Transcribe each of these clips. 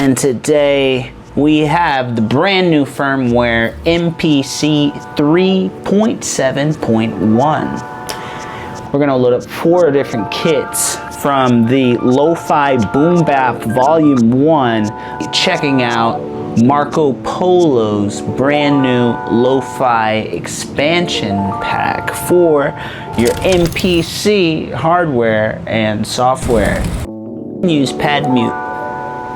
And today we have the brand new firmware MPC 3.7.1. We're gonna load up 4 different kits from the Lo-Fi Boom Bap Volume 1, checking out Marco Polo's brand new Lo-Fi expansion pack for your MPC hardware and software. Use pad mute.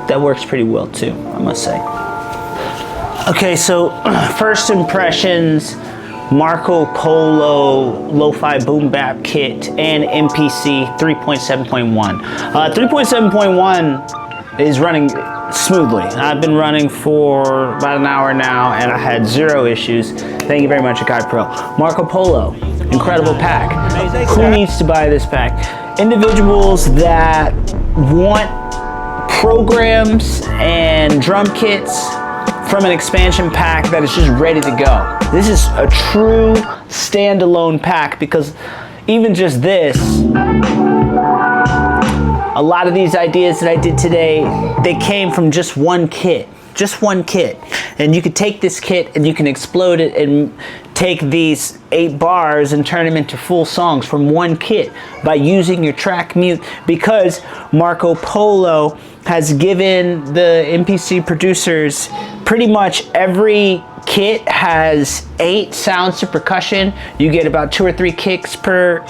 That works pretty well too, I must say. Okay, so first impressions, Marco Polo Lo-Fi Boom Bap Kit and MPC 3.7.1. 3.7.1 is running smoothly. I've been running for about an hour now and I had 0 issues. Thank you very much, Akai Pro. Marco Polo, incredible pack. Who needs to buy this pack? Individuals that want programs and drum kits from an expansion pack that is just ready to go. This is a true standalone pack because even just this, a lot of these ideas that I did today, they came from just one kit. Just one kit. And you could take this kit and you can explode it and take these 8 bars and turn them into full songs from one kit by using your track mute, because Marco Polo has given the MPC producers pretty much every kit has 8 sounds to percussion. You get about 2 or 3 kicks per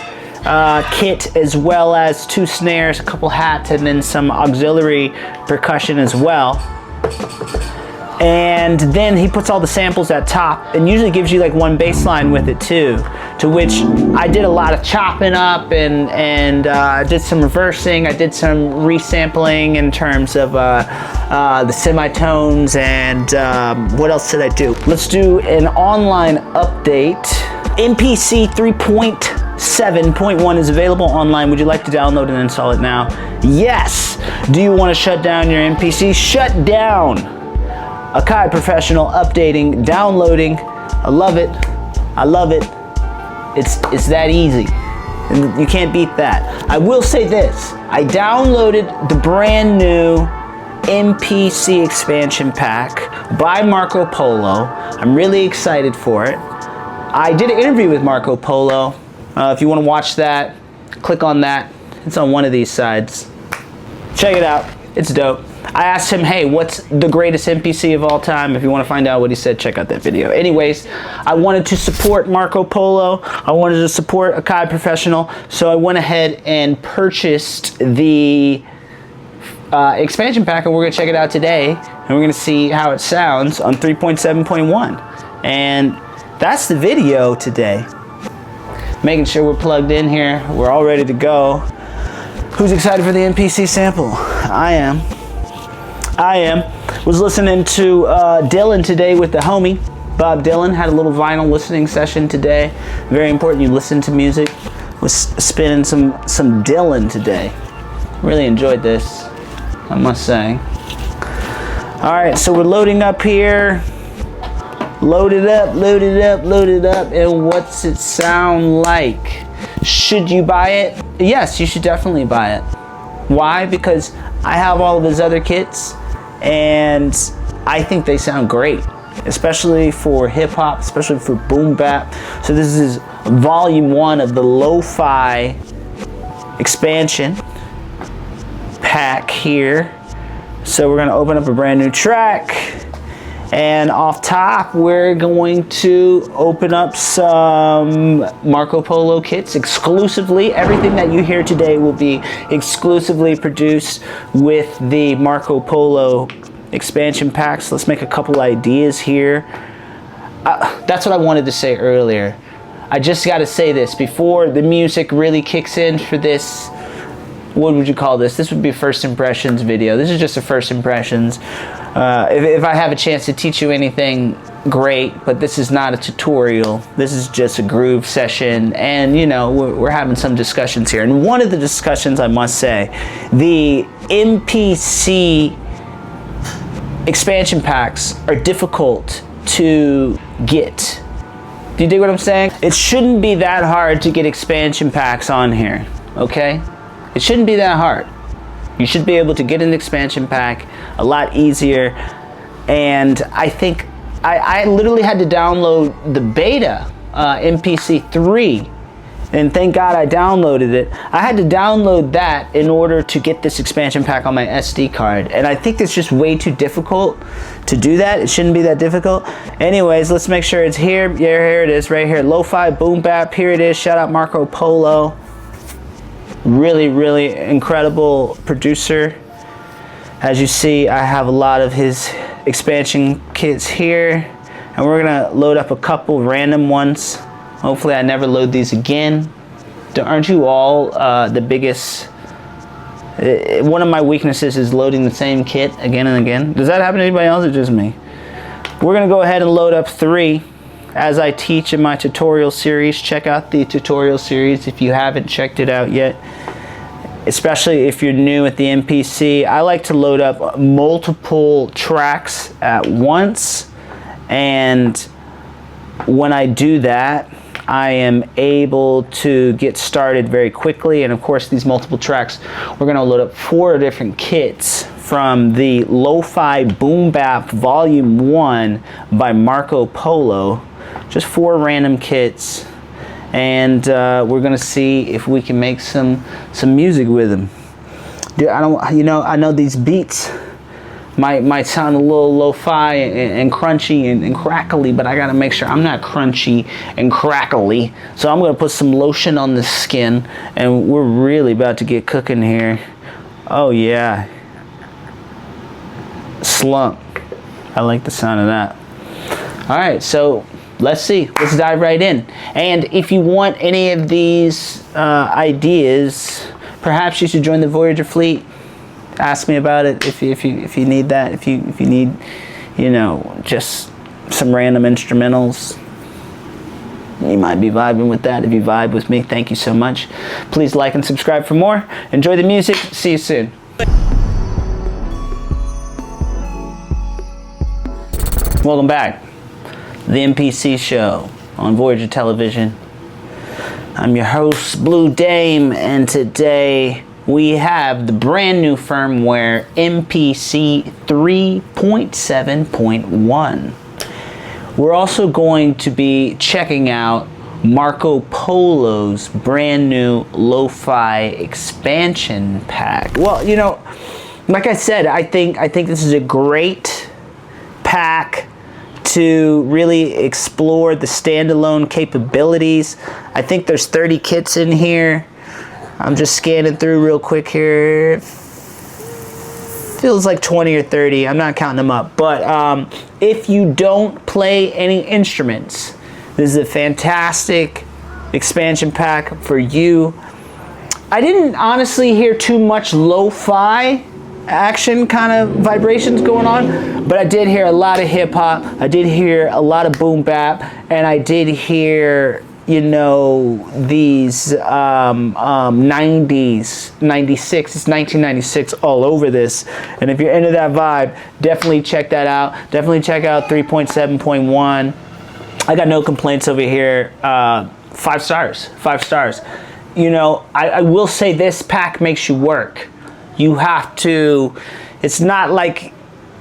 kit, as well as 2 snares, a couple hats, and then some auxiliary percussion as well. And then he puts all the samples at top and usually gives you like 1 bass line with it too, to which I did a lot of chopping up and did some reversing. I did some resampling in terms of the semitones and what else did I do? Let's do an online update. MPC 3.7.1 is available online. Would you like to download and install it now? Yes. Do you want to shut down your MPC? Shut down. Akai Professional updating, downloading. I love it. I love it. It's that easy. And you can't beat that. I will say this. I downloaded the brand new MPC expansion pack by Marco Polo. I'm really excited for it. I did an interview with Marco Polo. If you want to watch that, click on that. It's on one of these sides. Check it out. It's dope. I asked him, hey, what's the greatest MPC of all time? If you want to find out what he said, check out that video. Anyways, I wanted to support Marco Polo. I wanted to support Akai Professional. So I went ahead and purchased the expansion pack, and we're going to check it out today. And we're going to see how it sounds on 3.7.1. And that's the video today. Making sure we're plugged in here. We're all ready to go. Who's excited for the MPC sample? I am. Was listening to Dylan today with the homie Bob Dylan. Had a little vinyl listening session today. Very important you listen to music. Was spinning some Dylan today. Really enjoyed this, I must say. All right, so we're loading up here. Load it up, load it up, load it up. And what's it sound like? Should you buy it? Yes, you should definitely buy it. Why? Because I have all of his other kits and I think they sound great, especially for hip hop, especially for boom bap. So this is volume 1 of the Lo-Fi expansion pack here. So we're gonna open up a brand new track. And off top, we're going to open up some Marco Polo kits exclusively. Everything that you hear today will be exclusively produced with the Marco Polo expansion packs. Let's make a couple ideas here. That's what I wanted to say earlier. I just got to say this before the music really kicks in for this. What would you call this? This would be first impressions video. This is just a first impressions. If I have a chance to teach you anything, great, but this is not a tutorial. This is just a groove session, and you know, we're having some discussions here. And one of the discussions, I must say, the MPC expansion packs are difficult to get. Do you dig what I'm saying? It shouldn't be that hard to get expansion packs on here, okay? It shouldn't be that hard. You should be able to get an expansion pack a lot easier. And I think I literally had to download the beta MPC 3, and thank God I downloaded it. I had to download that in order to get this expansion pack on my SD card, and I think it's just way too difficult to do that. It shouldn't be that difficult. Anyways, let's make sure it's here. Yeah, here it is right here. Lo-fi boom bap, here it is. Shout out Marco Polo. Really incredible producer. As you see, I have a lot of his expansion kits here, and we're gonna load up a couple random ones. Hopefully I never load these again. Aren't you all the biggest? One of my weaknesses is loading the same kit again and again. Does that happen to anybody else or just me? We're gonna go ahead and load up 3 as I teach in my tutorial series. Check out the tutorial series if you haven't checked it out yet. Especially if you're new at the MPC, I like to load up multiple tracks at once, and when I do that, I am able to get started very quickly. And of course, these multiple tracks, we're gonna load up 4 different kits from the Lo-Fi Boom Bap Volume 1 by Marco Polo. Just 4 random kits. And we're gonna see if we can make some music with them. Dude, I know these beats might sound a little lo-fi and crunchy and crackly, but I gotta make sure I'm not crunchy and crackly. So I'm gonna put some lotion on the skin, and we're really about to get cooking here. Oh yeah, slump. I like the sound of that. All right, so let's see. Let's dive right in. And if you want any of these ideas, perhaps you should join the Voyager fleet. Ask me about it if you need that. If you need, just some random instrumentals, you might be vibing with that. If you vibe with me, thank you so much. Please like and subscribe for more. Enjoy the music. See you soon. Welcome back. The MPC show on Voyager Television. I'm your host, Blue Dame, and today we have the brand new firmware MPC 3.7.1. We're also going to be checking out Marco Polo's brand new lo-fi expansion pack. Well, like I said, I think this is a great pack to really explore the standalone capabilities. I think there's 30 kits in here. I'm just scanning through real quick here. Feels like 20 or 30. I'm not counting them up. But if you don't play any instruments, this is a fantastic expansion pack for you. I didn't honestly hear too much lo-fi action kind of vibrations going on, but I did hear a lot of hip hop. I did hear a lot of boom bap, and I did hear these 90s, 96, it's 1996 all over this. And if you're into that vibe, definitely check that out. Definitely check out 3.7.1. I got no complaints over here. 5 stars, 5 stars. I will say this pack makes you work. You have to, it's not like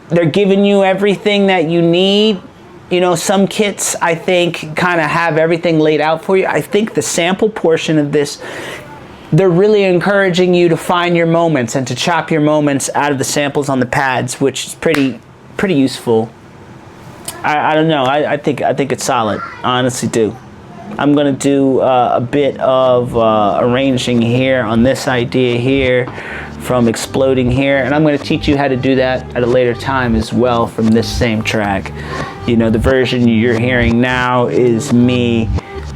they're giving you everything that you need. Some kits, I think, kind of have everything laid out for you. I think the sample portion of this, they're really encouraging you to find your moments and to chop your moments out of the samples on the pads, which is pretty useful. I don't know. I think it's solid. I honestly do. I'm going to do a bit of arranging here on this idea here from exploding here, and I'm going to teach you how to do that at a later time as well from this same track. The version you're hearing now is me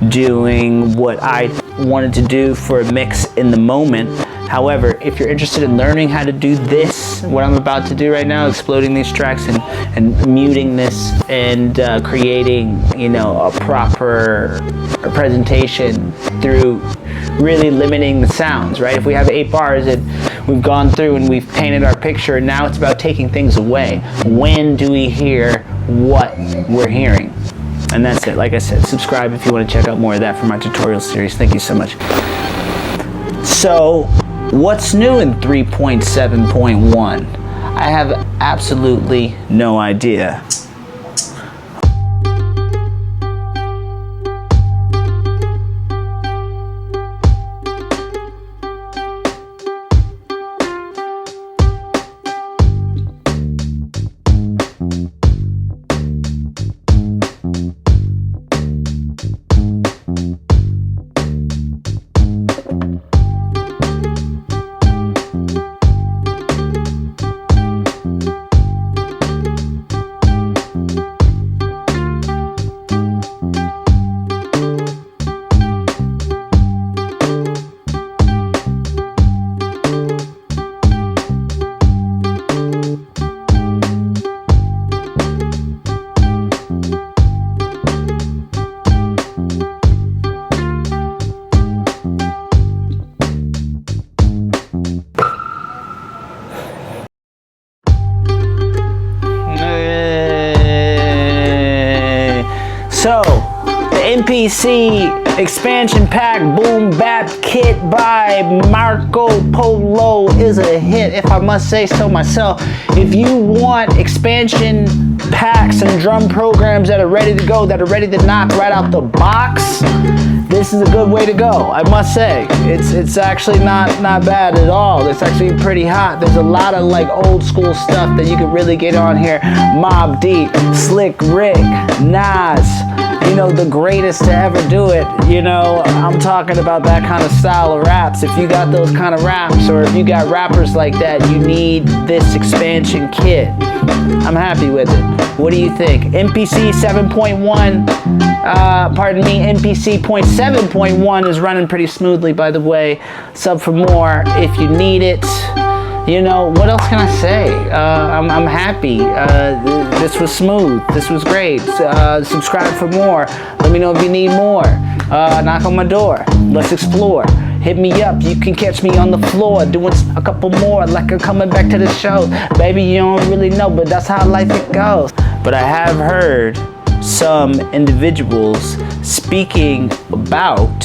doing what I wanted to do for a mix in the moment. However, if you're interested in learning how to do this, what I'm about to do right now, exploding these tracks and muting this and creating, a proper presentation through really limiting the sounds, right? If we have 8 bars and we've gone through and we've painted our picture, and now it's about taking things away. When do we hear what we're hearing? And that's it. Like I said, subscribe if you want to check out more of that from my tutorial series. Thank you so much. So What's new in 3.7.1? I have absolutely no idea. So, the MPC expansion pack boom bap kit by Marco Polo is a hit, if I must say so myself. If you want expansion packs and drum programs that are ready to go, that are ready to knock right out the box, this is a good way to go, I must say. It's actually not bad at all. It's actually pretty hot. There's a lot of like old school stuff that you can really get on here. Mobb Deep, Slick Rick, Nas, you know, the greatest to ever do it. You know, I'm talking about that kind of style of raps. If you got those kind of raps, or if you got rappers like that, you need this expansion kit. I'm happy with it. What do you think? MPC 7.1, pardon me, MPC 0.7.1 is running pretty smoothly, by the way. Sub for more if you need it. You know, what else can I say? I'm happy. This was smooth. This was great. Subscribe for more. Let me know if you need more. Knock on my door. Let's explore. Hit me up. You can catch me on the floor doing a couple more, like I'm coming back to the show. Baby, you don't really know, but that's how life it goes. But I have heard some individuals speaking about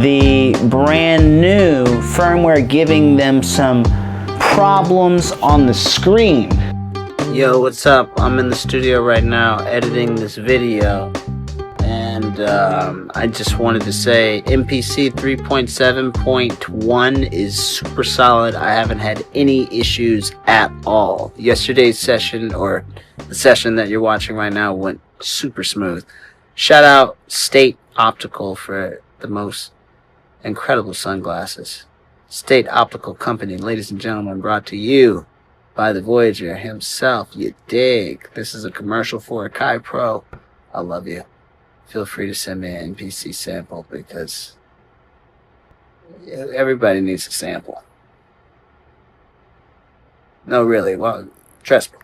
the brand new firmware giving them some problems on the screen. Yo, what's up? I'm in the studio right now editing this video, and I just wanted to say MPC 3.7.1 is super solid. I haven't had any issues at all. Yesterday's session, or the session that you're watching right now, went super smooth. Shout out State Optical for the most incredible sunglasses. State Optical Company, ladies and gentlemen, brought to you by the Voyager himself. You dig? This is a commercial for a Kai Pro. I love you. Feel free to send me an NPC sample, because everybody needs a sample. No, really. Well, trust me.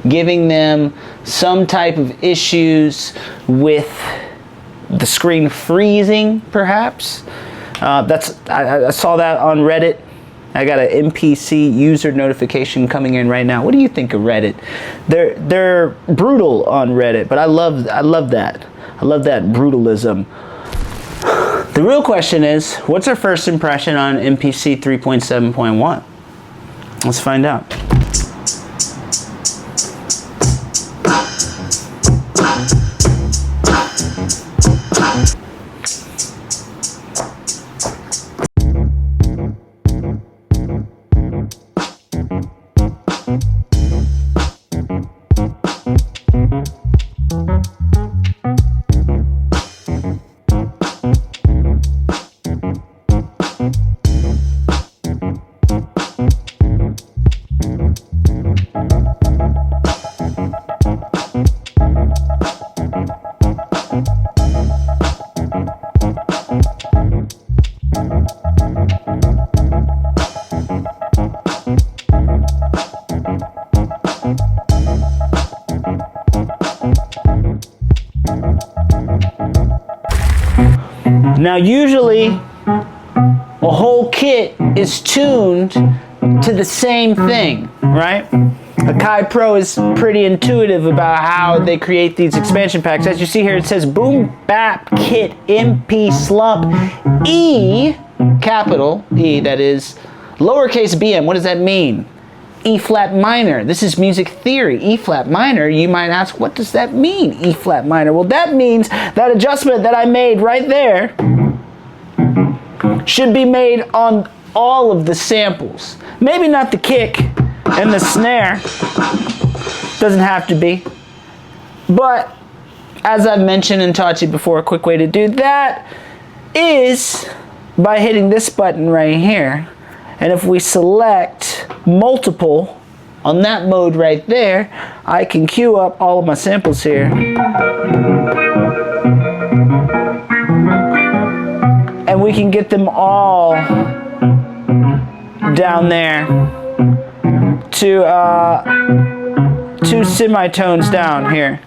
Giving them some type of issues with the screen freezing, perhaps. I saw that on Reddit. I got an MPC user notification coming in right now. What do you think of Reddit? They're brutal on Reddit, but I love that. I love that brutalism. The real question is, what's our first impression on MPC 3.7.1? Let's find out. Now, usually a whole kit is tuned to the same thing, right? The Kai Pro is pretty intuitive about how they create these expansion packs. As you see here, it says Boom Bap Kit MP Slump E capital E, that is lowercase bm. What does that mean? E flat minor. This is music theory. E flat minor, you might ask, what does that mean, E flat minor? Well, that means that adjustment that I made right there should be made on all of the samples. Maybe not the kick and the snare. Doesn't have to be. But as I've mentioned and taught you before, a quick way to do that is by hitting this button right here. And if we select multiple on that mode right there, I can queue up all of my samples here. And we can get them all down there to 2 semitones down here.